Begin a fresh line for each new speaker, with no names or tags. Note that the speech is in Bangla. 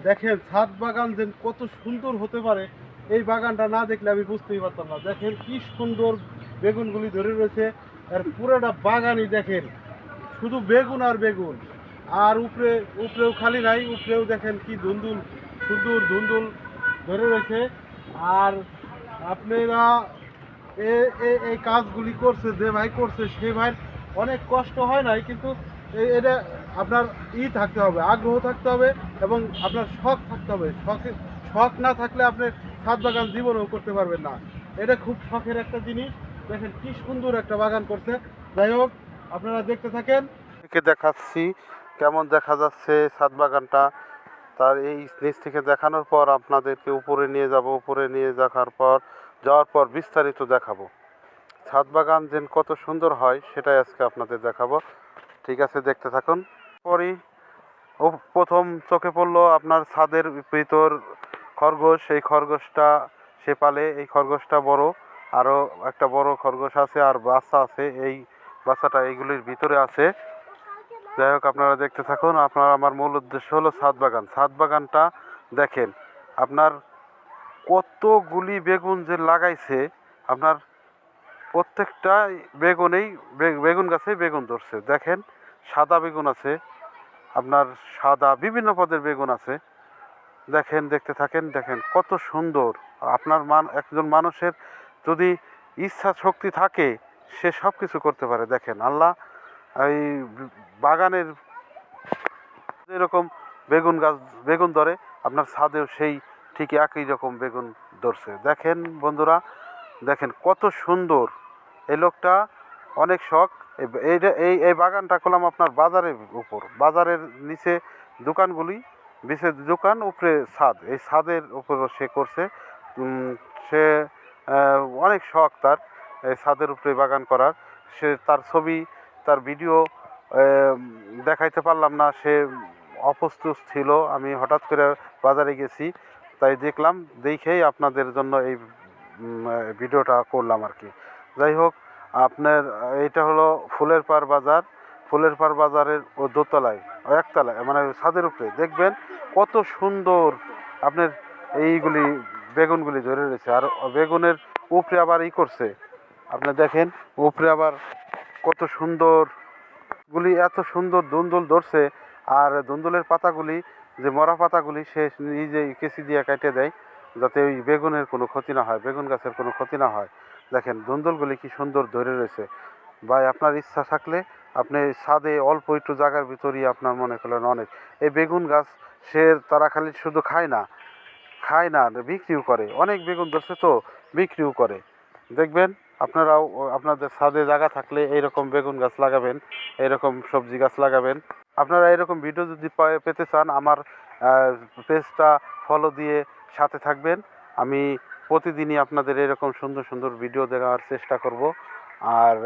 দেখেন ছাদ বাগান যে কত সুন্দর হতে পারে, এই বাগানটা না দেখলে আমি বুঝতেই পারতাম না। দেখেন কি সুন্দর বেগুনগুলি ধরে রয়েছে, আর পুরোটা বাগানই দেখেন শুধু বেগুন আর বেগুন। আর উপরেও খালি নাই, উপরেও দেখেন কি ধুন্দুল, সুন্দর ধুন্দুল ধরে রয়েছে। আর আপনারা এই কাজগুলি করছে, যে ভাই করছে সে ভাই অনেক কষ্ট হয় নাই, কিন্তু এটা আপনার থাকতে হবে, আগ্রহ থাকতে হবে, এবং আপনার শখ থাকতে হবে। শখ না থাকলে আপনি ছাদ বাগান জীবনেও করতে পারবেন না। এটা খুব শখের একটা জিনিস। দেখেন কি সুন্দর একটা বাগান করছে। যাই হোক, আপনারা দেখতে থাকেন, দেখাচ্ছি কেমন দেখা যাচ্ছে ছাদ বাগানটা। তার এই নিচ থেকে দেখানোর পর আপনাদেরকে উপরে নিয়ে যাব, উপরে নিয়ে যাওয়ার পর বিস্তারিত দেখাবো ছাদ বাগান যেন কত সুন্দর হয়, সেটাই আজকে আপনাদের দেখাবো। ঠিক আছে, দেখতে থাকুন। পরই ও প্রথম চোখে পড়লো আপনার ছাদের ভিতর খরগোশ। এই খরগোশটা সে পালে, এই খরগোশটা বড়, আরও একটা বড় খরগোশ আছে আর বাচ্চা আছে। এই বাচ্চাটা এইগুলির ভিতরে আছে। যাই হোক, আপনারা দেখতে থাকুন। আমার মূল উদ্দেশ্য হলো ছাদ বাগান। ছাদ বাগানটা দেখেন, আপনার কতগুলি বেগুন যে লাগাইছে, আপনার প্রত্যেকটা বেগুনেই বেগুন গাছে বেগুন ধরছে। দেখেন, সাদা বেগুন আছে, আপনার সাদা বিভিন্ন পদের বেগুন আছে। দেখেন, দেখতে থাকেন, দেখেন কত সুন্দর। আপনার একজন মানুষের যদি ইচ্ছা শক্তি থাকে, সে সব কিছু করতে পারে। দেখেন, আল্লাহ এই বাগানের যেরকম বেগুন গাছ বেগুন ধরে, আপনার ছাদেও সেই ঠিক একই রকম বেগুন ধরছে। দেখেন বন্ধুরা, দেখেন কত সুন্দর। এই লোকটা অনেক শখ। এই বাগানটা করলাম আপনার বাজারের উপর, বাজারের নিচে দোকানগুলি, নিচে দোকান, উপরে ছাদ। এই ছাদের উপর সে করছে। সে অনেক শখ তার এই ছাদের উপরে বাগান করার। সে তার ছবি, তার ভিডিও দেখাইতে পারলাম না, সে অপ্রস্তুত ছিল। আমি হঠাৎ করে বাজারে গেছি, তাই দেখলাম, দেখেই আপনাদের জন্য এই ভিডিওটা করলাম আর কি। যাই হোক, আপনার এইটা হলো ফুলের পাড় বাজার। ফুলের পাড় বাজারের ও দোতলায়, একতলায়, মানে ছাদের উপরে দেখবেন কত সুন্দর আপনার এইগুলি বেগুনগুলি ধরে রয়েছে। আর বেগুনের উপরে আবার করছে, আপনি দেখেন উপরে আবার কত সুন্দর গুলি, এত সুন্দর দুন্দুল ধরছে। আর দুন্দুলের পাতাগুলি, যে মরা পাতাগুলি, সে নিজেই কেঁচি দিয়ে কেটে দেয়, যাতে ওই বেগুনের কোনো ক্ষতি না হয়, বেগুন গাছের কোনো ক্ষতি না হয়। দেখেন দুন্দুলগুলি কি সুন্দর ধরে রয়েছে। ভাই, আপনার ইচ্ছা থাকলে আপনি ছাদে অল্প একটু জায়গার ভিতরেই আপনার মনে করলেন অনেক এই বেগুন গাছ। তারা খালি শুধু খায় না, বিক্রিও করে। অনেক বেগুন ধরছে তো, বিক্রিও করে। দেখবেন আপনারাও আপনাদের ছাদে জায়গা থাকলে এইরকম বেগুন গাছ লাগাবেন, এইরকম সবজি গাছ লাগাবেন। আপনারা এরকম ভিডিও যদি পেতে চান, আমার পেজটা ফলো দিয়ে সাথে থাকবেন। আমি প্রতিদিনই আপনাদের এরকম সুন্দর সুন্দর ভিডিও দেওয়ার চেষ্টা করব। আর